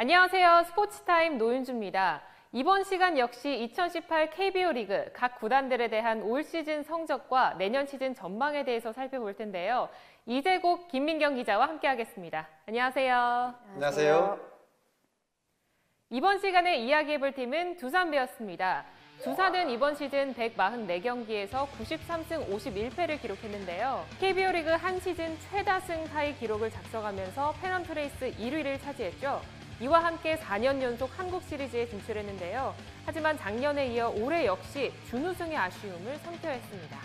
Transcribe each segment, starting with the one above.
안녕하세요. 스포츠타임 노윤주입니다. 이번 시간 역시 2018 KBO 리그 각 구단들에 대한 올 시즌 성적과 내년 시즌 전망에 대해서 살펴볼 텐데요. 이재국, 김민경 기자와 함께하겠습니다. 안녕하세요. 안녕하세요. 이번 시간에 이야기해볼 팀은 두산 베어스입니다. 두산은 이번 시즌 144경기에서 93승 51패를 기록했는데요. KBO 리그 한 시즌 최다승 타이 기록을 작성하면서 페넌트 레이스 1위를 차지했죠. 이와 함께 4년 연속 한국 시리즈에 진출했는데요. 하지만 작년에 이어 올해 역시 준우승의 아쉬움을 상쇄했습니다.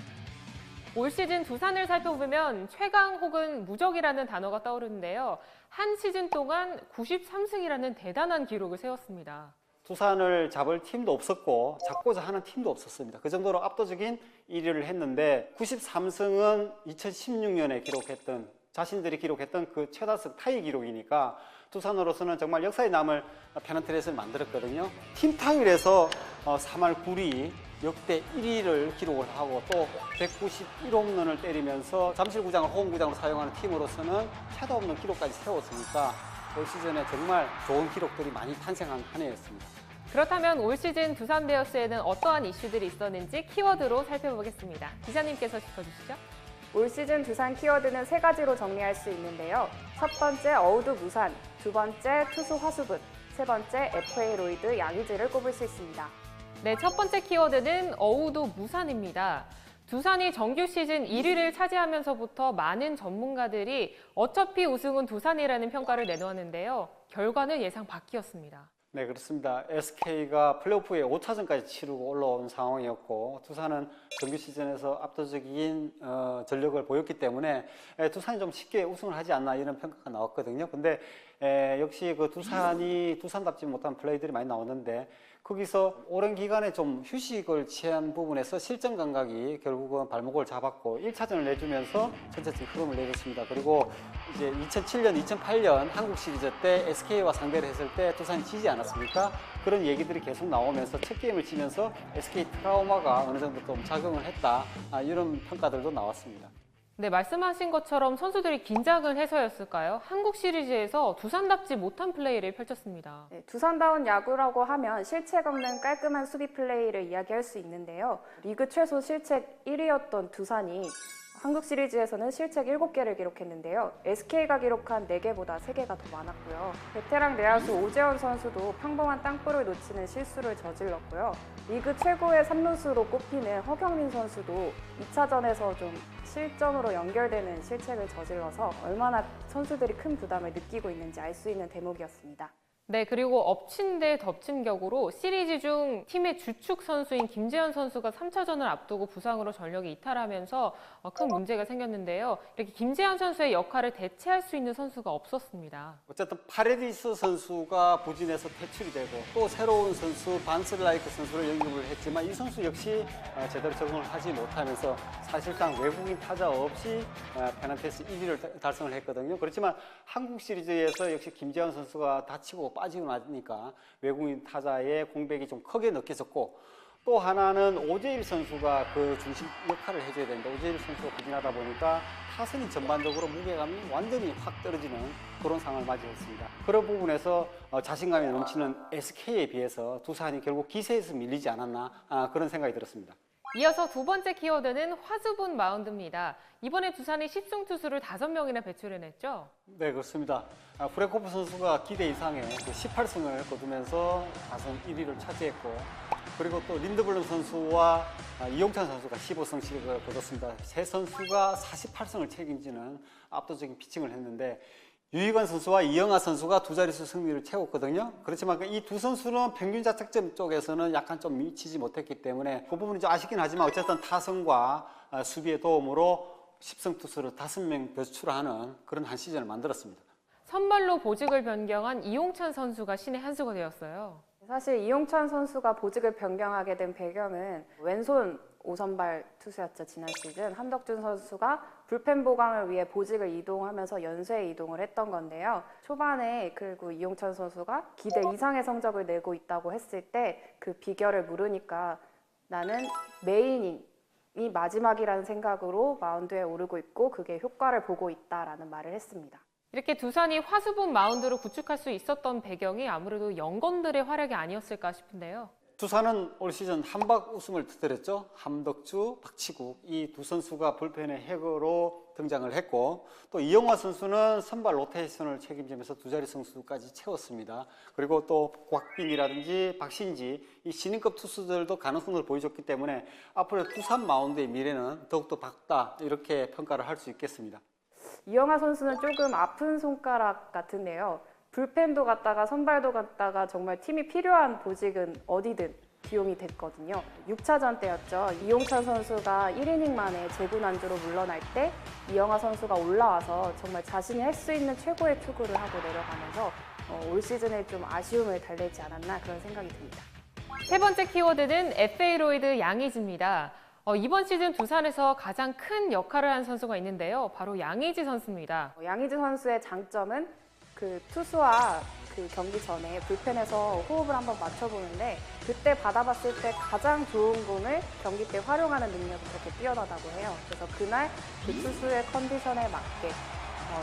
올 시즌 두산을 살펴보면 최강 혹은 무적이라는 단어가 떠오르는데요. 한 시즌 동안 93승이라는 대단한 기록을 세웠습니다. 두산을 잡을 팀도 없었고 잡고자 하는 팀도 없었습니다. 그 정도로 압도적인 1위를 했는데 93승은 2016년에 자신들이 기록했던 그 최다승 타이 기록이니까 두산으로서는 정말 역사에 남을 페넌트 레이스를 만들었거든요. 팀 타율에서 3할 9리 역대 1위를 기록을 하고 또 191홈런을 때리면서 잠실구장을 홈구장으로 사용하는 팀으로서는 최다 홈런 기록까지 세웠으니까 올 시즌에 정말 좋은 기록들이 많이 탄생한 한 해였습니다. 그렇다면 올 시즌 두산 베어스에는 어떠한 이슈들이 있었는지 키워드로 살펴보겠습니다. 기자님께서 짚어주시죠. 올 시즌 두산 키워드는 세 가지로 정리할 수 있는데요. 첫 번째 어우두 무산, 두 번째 투수 화수분, 세 번째 FA 로이드 양의지를 꼽을 수 있습니다. 네, 첫 번째 키워드는 어우두 무산입니다. 두산이 정규 시즌 1위를 차지하면서부터 많은 전문가들이 어차피 우승은 두산이라는 평가를 내놓았는데요. 결과는 예상 밖이었습니다. 네, 그렇습니다. SK가 플레이오프에 5차전까지 치르고 올라온 상황이었고 두산은 정규 시즌에서 압도적인 전력을 보였기 때문에 두산이 좀 쉽게 우승을 하지 않나 이런 평가가 나왔거든요. 근데 역시 그 두산이 두산답지 못한 플레이들이 많이 나왔는데 거기서 오랜 기간에 좀 휴식을 취한 부분에서 실전 감각이 결국은 발목을 잡았고 1차전을 내주면서 전체적인 흐름을 내줬습니다. 그리고 이제 2007년, 2008년 한국 시리즈 때 SK와 상대를 했을 때 두산이 지지 않았습니까? 그런 얘기들이 계속 나오면서 첫 게임을 지면서 SK 트라우마가 어느 정도 좀 작용을 했다. 이런 평가들도 나왔습니다. 네, 말씀하신 것처럼 선수들이 긴장을 해서였을까요? 한국 시리즈에서 두산답지 못한 플레이를 펼쳤습니다. 네, 두산다운 야구라고 하면 실책 없는 깔끔한 수비 플레이를 이야기할 수 있는데요. 리그 최소 실책 1위였던 두산이 한국 시리즈에서는 실책 7개를 기록했는데요. SK가 기록한 4개보다 3개가 더 많았고요. 베테랑 내야수 오재원 선수도 평범한 땅볼을 놓치는 실수를 저질렀고요. 리그 최고의 3루수로 꼽히는 허경민 선수도 2차전에서 좀 실점으로 연결되는 실책을 저질러서 얼마나 선수들이 큰 부담을 느끼고 있는지 알 수 있는 대목이었습니다. 네, 그리고 엎친 데 덮친 격으로 시리즈 중 팀의 주축 선수인 김재현 선수가 3차전을 앞두고 부상으로 전력이 이탈하면서 큰 문제가 생겼는데요. 이렇게 김재현 선수의 역할을 대체할 수 있는 선수가 없었습니다. 어쨌든 파레디스 선수가 부진해서 퇴출이 되고 또 새로운 선수 반슬라이크 선수를 영입을 했지만 이 선수 역시 제대로 적응을 하지 못하면서 사실상 외국인 타자 없이 페넌트 레이스 1위를 달성을 했거든요. 그렇지만 한국 시리즈에서 역시 김재현 선수가 다치고 빠지고 나니까 외국인 타자의 공백이 좀 크게 느껴졌고 또 하나는 오재일 선수가 그 중심 역할을 해줘야 되는데 오재일 선수가 부진하다 보니까 타선이 전반적으로 무게감이 완전히 확 떨어지는 그런 상황을 맞이했습니다. 그런 부분에서 자신감이 넘치는 SK에 비해서 두산이 결국 기세에서 밀리지 않았나 그런 생각이 들었습니다. 이어서 두 번째 키워드는 화수분 마운드입니다. 이번에 두산이 10승 투수를 5명이나 배출해냈죠? 네, 그렇습니다. 브레코프 선수가 기대 이상의 18승을 거두면서 다선 1위를 차지했고 그리고 또 린드블럼 선수와 이용찬 선수가 15승씩을 거뒀습니다. 세 선수가 48승을 책임지는 압도적인 피칭을 했는데 유희관 선수와 이영하 선수가 두 자릿수 승리를 채웠거든요. 그렇지만 이 두 선수는 평균 자책점 쪽에서는 약간 좀 미치지 못했기 때문에 그 부분이 좀 아쉽긴 하지만 어쨌든 타선과 수비의 도움으로 10승 투수를 5명 배출하는 그런 한 시즌을 만들었습니다. 선발로 보직을 변경한 이용찬 선수가 신의 한 수가 되었어요. 사실 이용찬 선수가 보직을 변경하게 된 배경은 왼손 5선발 투수였죠. 지난 시즌 한덕준 선수가 불펜 보강을 위해 보직을 이동하면서 연쇄 이동을 했던 건데요. 초반에 그리고 이용찬 선수가 기대 이상의 성적을 내고 있다고 했을 때 그 비결을 물으니까 나는 메인이 마지막이라는 생각으로 마운드에 오르고 있고 그게 효과를 보고 있다라는 말을 했습니다. 이렇게 두산이 화수분 마운드로 구축할 수 있었던 배경이 아무래도 영건들의 활약이 아니었을까 싶은데요. 두산은 올 시즌 한박 우승을 터뜨렸죠. 함덕주, 박치국 이 두 선수가 불펜의 핵으로 등장을 했고 또 이영화 선수는 선발 로테이션을 책임지면서 두 자리 승수까지 채웠습니다. 그리고 또 곽빈이라든지 박신지 이 신인급 투수들도 가능성을 보여줬기 때문에 앞으로 두산 마운드의 미래는 더욱더 밝다 이렇게 평가를 할 수 있겠습니다. 이영하 선수는 조금 아픈 손가락 같은데요. 불펜도 갔다가 선발도 갔다가 정말 팀이 필요한 보직은 어디든 기용이 됐거든요. 6차전 때였죠. 이용찬 선수가 1이닝 만에 재군안주로 물러날 때 이영하 선수가 올라와서 정말 자신이 할 수 있는 최고의 투구를 하고 내려가면서 올 시즌에 좀 아쉬움을 달래지 않았나 그런 생각이 듭니다. 세 번째 키워드는 FA 로이드 양의지입니다. 이번 시즌 두산에서 가장 큰 역할을 한 선수가 있는데요. 바로 양의지 선수입니다. 양의지 선수의 장점은 그 투수와 그 경기 전에 불펜에서 호흡을 한번 맞춰보는데 그때 받아봤을 때 가장 좋은 공을 경기 때 활용하는 능력이 그렇게 뛰어나다고 해요. 그래서 그날 그 투수의 컨디션에 맞게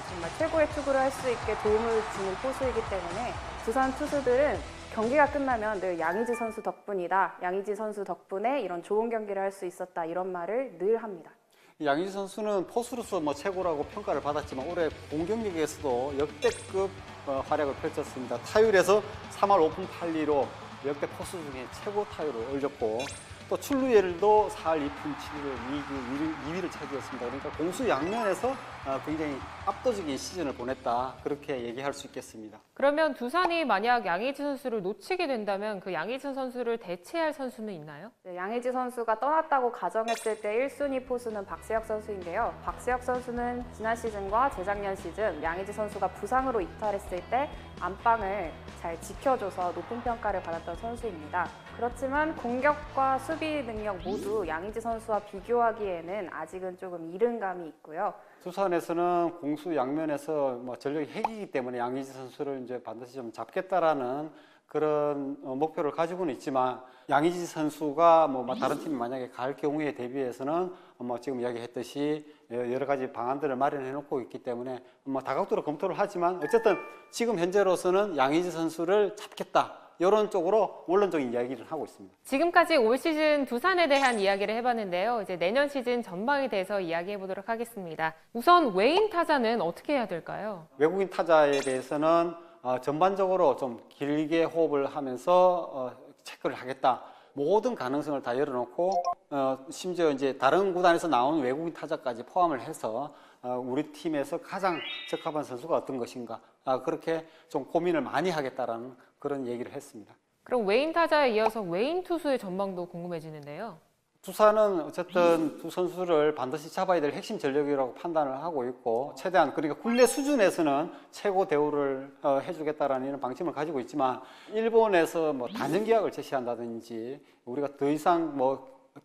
정말 최고의 투구를 할 수 있게 도움을 주는 포수이기 때문에 두산 투수들은 경기가 끝나면 늘 양의지 선수 덕분이다. 양의지 선수 덕분에 이런 좋은 경기를 할 수 있었다. 이런 말을 늘 합니다. 양의지 선수는 포수로서 최고라고 평가를 받았지만 올해 공격력에서도 역대급 활약을 펼쳤습니다. 타율에서 3할 5푼 8리로 역대 포수 중에 최고 타율을 올렸고 또 출루율도 4할 2푼 7리로 2위를 차지했습니다. 그러니까 공수 양면에서 굉장히 압도적인 시즌을 보냈다 그렇게 얘기할 수 있겠습니다. 그러면 두산이 만약 양의지 선수를 놓치게 된다면 그 양의지 선수를 대체할 선수는 있나요? 네, 양의지 선수가 떠났다고 가정했을 때 1순위 포수는 박세혁 선수인데요. 박세혁 선수는 지난 시즌과 재작년 시즌 양의지 선수가 부상으로 이탈했을 때 안방을 잘 지켜줘서 높은 평가를 받았던 선수입니다. 그렇지만 공격과 수비 능력 모두 양의지 선수와 비교하기에는 아직은 조금 이른 감이 있고요. 두산에서는 공수 양면에서 전력이 핵이기 때문에 양의지 선수를 이제 반드시 좀 잡겠다라는 그런 목표를 가지고는 있지만 양의지 선수가 다른 팀이 만약에 갈 경우에 대비해서는 지금 이야기했듯이 여러 가지 방안들을 마련해 놓고 있기 때문에 다각도로 검토를 하지만 어쨌든 지금 현재로서는 양의지 선수를 잡겠다. 이런 쪽으로 원론적인 이야기를 하고 있습니다. 지금까지 올 시즌 두산에 대한 이야기를 해봤는데요. 이제 내년 시즌 전망에 대해서 이야기해 보도록 하겠습니다. 우선 외인 타자는 어떻게 해야 될까요? 외국인 타자에 대해서는 전반적으로 좀 길게 호흡을 하면서 체크를 하겠다. 모든 가능성을 다 열어놓고 심지어 이제 다른 구단에서 나온 외국인 타자까지 포함을 해서 우리 팀에서 가장 적합한 선수가 어떤 것인가 그렇게 좀 고민을 많이 하겠다라는 그런 얘기를 했습니다. 그럼 외인 타자에 이어서 외인 투수의 전망도 궁금해지는데요. 두산은 어쨌든 두 선수를 반드시 잡아야 될 핵심 전력이라고 판단을 하고 있고 최대한 그러니까 국내 수준에서는 최고 대우를 해주겠다라는 이런 방침을 가지고 있지만 일본에서 단연 계약을 제시한다든지 우리가 더 이상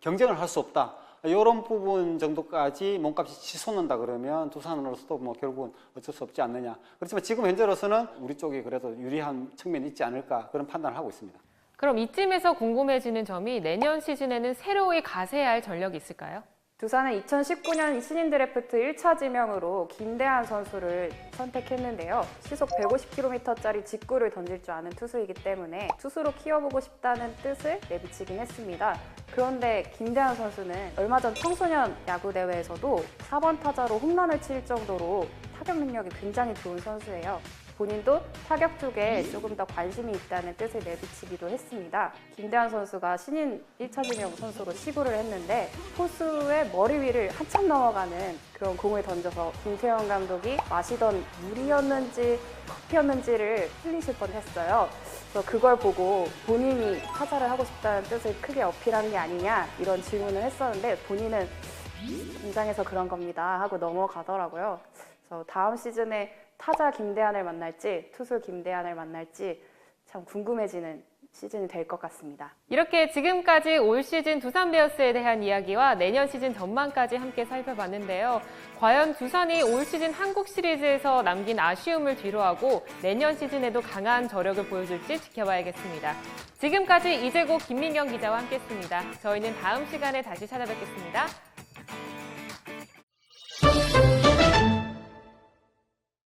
경쟁을 할 수 없다. 이런 부분 정도까지 몸값이 치솟는다 그러면 두산으로서도 결국은 어쩔 수 없지 않느냐. 그렇지만 지금 현재로서는 우리 쪽이 그래도 유리한 측면이 있지 않을까 그런 판단을 하고 있습니다. 그럼 이쯤에서 궁금해지는 점이 내년 시즌에는 새로이 가세해야 할 전력이 있을까요? 두산은 2019년 신인 드래프트 1차 지명으로 김대한 선수를 선택했는데요. 시속 150km짜리 직구를 던질 줄 아는 투수이기 때문에 투수로 키워보고 싶다는 뜻을 내비치긴 했습니다. 그런데 김대한 선수는 얼마 전 청소년 야구 대회에서도 4번 타자로 홈런을 칠 정도로 타격 능력이 굉장히 좋은 선수예요. 본인도 타격 쪽에 조금 더 관심이 있다는 뜻을 내비치기도 했습니다. 김대한 선수가 신인 1차 지명 선수로 시구를 했는데 포수의 머리 위를 한참 넘어가는 그런 공을 던져서 김태형 감독이 마시던 물이었는지 커피였는지를 흘리실 뻔했어요. 그래서 그걸 보고 본인이 타자를 하고 싶다는 뜻을 크게 어필한 게 아니냐 이런 질문을 했었는데 본인은 긴장해서 그런 겁니다 하고 넘어가더라고요. 그래서 다음 시즌에 타자 김대한을 만날지 투수 김대한을 만날지 참 궁금해지는 시즌이 될 것 같습니다. 이렇게 지금까지 올 시즌 두산 베어스에 대한 이야기와 내년 시즌 전망까지 함께 살펴봤는데요. 과연 두산이 올 시즌 한국 시리즈에서 남긴 아쉬움을 뒤로하고 내년 시즌에도 강한 저력을 보여줄지 지켜봐야겠습니다. 지금까지 이재고 김민경 기자와 함께했습니다. 저희는 다음 시간에 다시 찾아뵙겠습니다.